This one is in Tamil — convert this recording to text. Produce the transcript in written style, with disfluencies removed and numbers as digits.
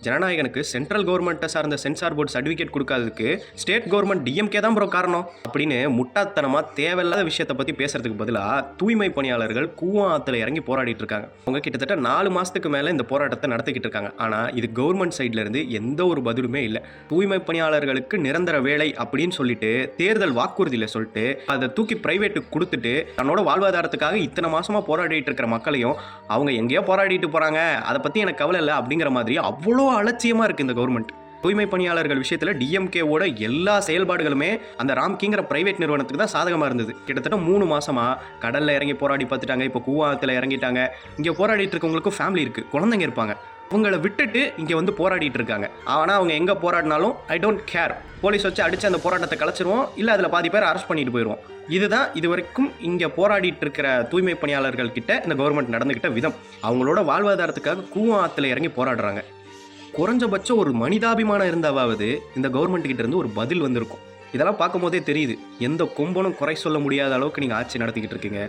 ஜனநாயகனுக்கு சென்ட்ரல் கவர்மெண்ட்டை சார்ந்த சென்சார் போர்டு சர்டிஃபிகேட் கொடுக்காததுக்கு ஸ்டேட் கவர்மெண்ட் டிஎம்கே தான் ப்ரோ காரணம் அப்படின்னு முட்டாத்தனமாக தேவையில்லாத விஷயத்தை பற்றி பேசுறதுக்கு பதிலாக தூய்மை பணியாளர்கள் கூவம் ஆற்றுல இறங்கி போராடிட்டு இருக்காங்க. அவங்க கிட்டத்தட்ட 4 மாதத்துக்கு மேலே இந்த போராட்டத்தை நடத்திக்கிட்டு இருக்காங்க. ஆனால் இது கவர்மெண்ட் சைட்ல இருந்து எந்த ஒரு பதிலுமே இல்லை. தூய்மை பணியாளர்களுக்கு நிரந்தர வேலை அப்படின்னு சொல்லிட்டு தேர்தல் வாக்குறுதியில் சொல்லிட்டு அதை தூக்கி பிரைவேட்டுக்கு கொடுத்துட்டு தன்னோட வாழ்வாதாரத்துக்காக இத்தனை மாசமா போராடிட்டு இருக்கிற மக்களையும் அவங்க எங்கேயோ போராடிட்டு போறாங்க, அதை பற்றி எனக்கு கவலை இல்லை அப்படிங்கிற மாதிரி அவ்வளோ அலட்சியமாக இருக்குது இந்த கவர்மெண்ட். தூய்மை பணியாளர்கள் விஷயத்தில் டிஎம்கேவோட எல்லா செயல்பாடுகளுமே அந்த ராம்கிங்கிற பிரைவேட் நிறுவனத்துக்கு தான் சாதகமாக இருந்தது. கிட்டத்தட்ட 3 மாசமா கடலில் இறங்கி போராடி பார்த்துட்டாங்க, இப்போ கூவாத்தில் இறங்கிட்டாங்க. இங்கே போராடிட்டு இருக்கவங்களுக்கும் ஃபேமிலி இருக்குது, குழந்தைங்க இருப்பாங்க. அவங்கள விட்டுட்டு இங்கே வந்து போராடிட்டு இருக்காங்க. ஆனால் அவங்க எங்கே போராடினாலும் ஐ டோன்ட் கேர், போலீஸ் வச்சு அடித்து அந்த போராட்டத்தை கலைச்சிருவோம், இல்லை அதில் பாதி பேர் அரெஸ்ட் பண்ணிட்டு போயிடுவோம். இதுதான் இது வரைக்கும் இங்கே போராடிட்டு இருக்கிற தூய்மை பணியாளர்கள் கிட்ட இந்த கவர்மெண்ட் நடந்துக்கிட்ட விதம். அவங்களோட வாழ்வாதாரத்துக்காக கூவம் ஆற்றுல இறங்கி போராடுறாங்க. குறைஞ்சபட்சம் ஒரு மனிதாபிமானம் இருந்தாவது இந்த கவர்மெண்ட் கிட்ட இருந்து ஒரு பதில் வந்திருக்கும். இதெல்லாம் பார்க்கும் போதே தெரியுது எந்த கொம்பனும் குறை சொல்ல முடியாத அளவுக்கு நீங்கள் ஆட்சி நடத்திக்கிட்டு இருக்கீங்க.